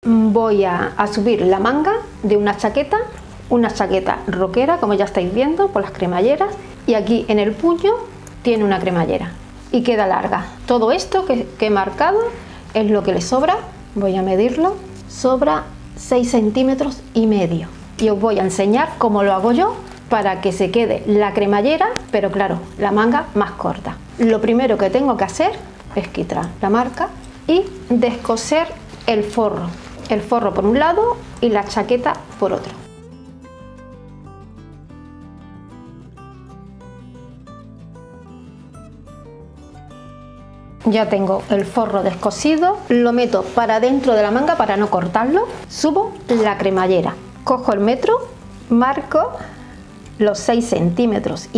voy a subir la manga de una chaqueta rockera, como ya estáis viendo por las cremalleras, y aquí en el puño tiene una cremallera y queda larga. Todo esto que he marcado es lo que le sobra. Voy a medirlo, sobra 6,5 centímetros y os voy a enseñar cómo lo hago yo para que se quede la cremallera, pero claro, la manga más corta. Lo primero que tengo que hacer es quitar la marca y descoser el forro por un lado y la chaqueta por otro. Ya tengo el forro descosido, lo meto para dentro de la manga para no cortarlo, subo la cremallera, cojo el metro, marco los 6,5 centímetros.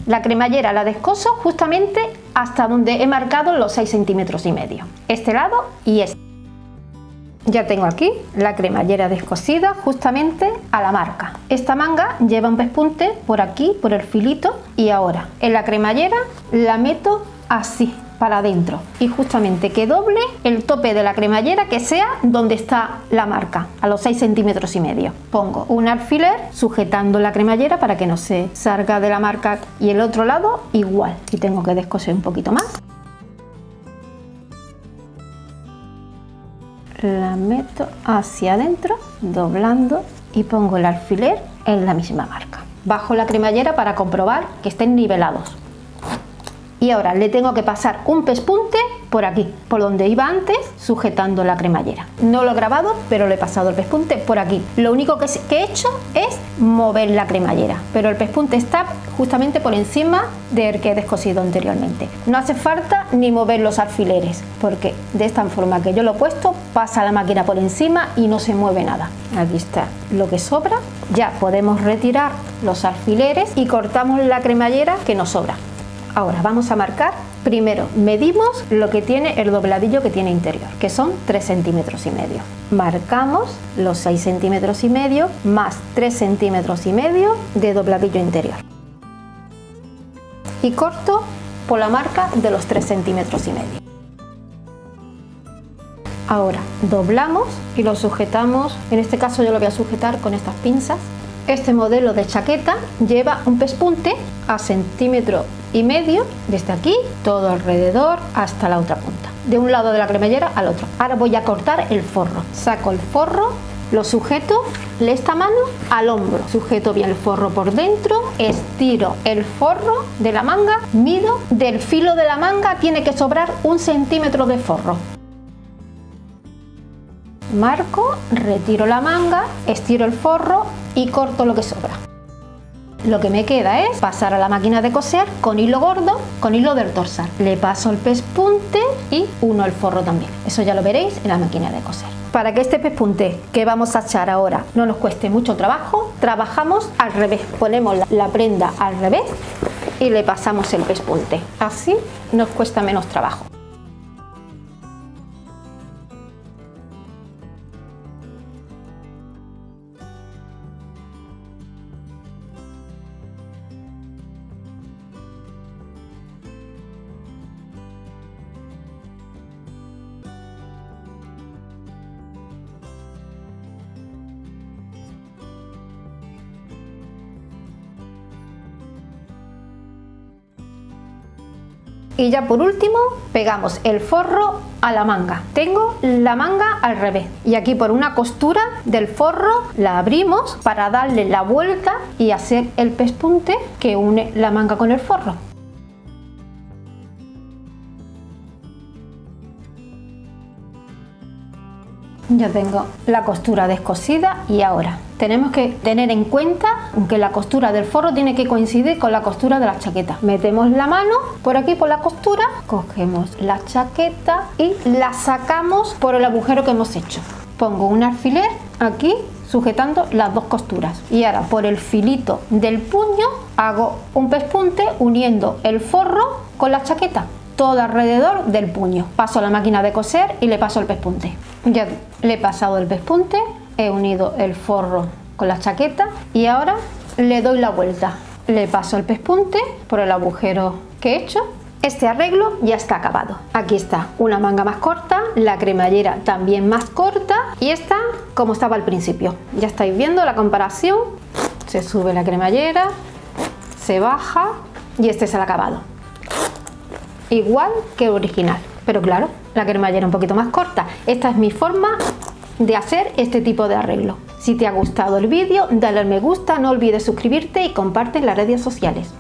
La cremallera la descoso justamente hasta donde he marcado los 6,5 centímetros, este lado y este. Ya tengo aquí la cremallera descosida justamente a la marca. Esta manga lleva un pespunte por aquí, por el filito, y ahora en la cremallera la meto así para adentro y justamente que doble el tope de la cremallera, que sea donde está la marca, a los 6,5 centímetros. Pongo un alfiler sujetando la cremallera para que no se salga de la marca, y el otro lado igual, y tengo que descoser un poquito más. La meto hacia adentro, doblando, y pongo el alfiler en la misma marca. Bajo la cremallera para comprobar que estén nivelados. Y ahora le tengo que pasar un pespunte por aquí, por donde iba antes, sujetando la cremallera. No lo he grabado, pero le he pasado el pespunte por aquí. Lo único que he hecho es mover la cremallera, pero el pespunte está justamente por encima del que he descosido anteriormente. No hace falta ni mover los alfileres, porque de esta forma que yo lo he puesto, pasa la máquina por encima y no se mueve nada. Aquí está lo que sobra. Ya podemos retirar los alfileres y cortamos la cremallera que nos sobra. Ahora vamos a marcar. Primero medimos lo que tiene el dobladillo que tiene interior, que son 3,5 centímetros. Marcamos los 6,5 centímetros más 3,5 centímetros de dobladillo interior. Y corto por la marca de los 3,5 centímetros. Ahora doblamos y lo sujetamos. En este caso yo lo voy a sujetar con estas pinzas. Este modelo de chaqueta lleva un pespunte a 1,5 centímetros, desde aquí todo alrededor hasta la otra punta, de un lado de la cremallera al otro. Ahora voy a cortar el forro. Saco el forro, lo sujeto de esta mano al hombro, sujeto bien el forro por dentro, estiro el forro de la manga, mido, del filo de la manga tiene que sobrar 1 centímetro de forro. Marco, retiro la manga, estiro el forro y corto lo que sobra. Lo que me queda es pasar a la máquina de coser con hilo gordo, con hilo del dorsal. Le paso el pespunte y uno el forro también. Eso ya lo veréis en la máquina de coser. Para que este pespunte que vamos a echar ahora no nos cueste mucho trabajo, trabajamos al revés. Ponemos la prenda al revés y le pasamos el pespunte. Así nos cuesta menos trabajo. Y ya por último pegamos el forro a la manga. Tengo la manga al revés y aquí por una costura del forro la abrimos para darle la vuelta y hacer el pespunte que une la manga con el forro. Ya tengo la costura descosida y ahora tenemos que tener en cuenta que la costura del forro tiene que coincidir con la costura de la chaqueta. Metemos la mano por aquí por la costura, cogemos la chaqueta y la sacamos por el agujero que hemos hecho. Pongo un alfiler aquí sujetando las dos costuras y ahora por el filito del puño hago un pespunte uniendo el forro con la chaqueta. Todo alrededor del puño. Paso a la máquina de coser y le paso el pespunte. Ya le he pasado el pespunte, he unido el forro con la chaqueta y ahora le doy la vuelta. Le paso el pespunte por el agujero que he hecho Este arreglo ya está acabado. Aquí está una manga más corta, la cremallera también más corta y esta como estaba al principio. Ya estáis viendo la comparación. Se sube la cremallera, se baja y este es el acabado. Igual que el original, pero claro, la cremallera un poquito más corta. Esta es mi forma de hacer este tipo de arreglo. Si te ha gustado el vídeo, dale al me gusta, no olvides suscribirte y comparte en las redes sociales.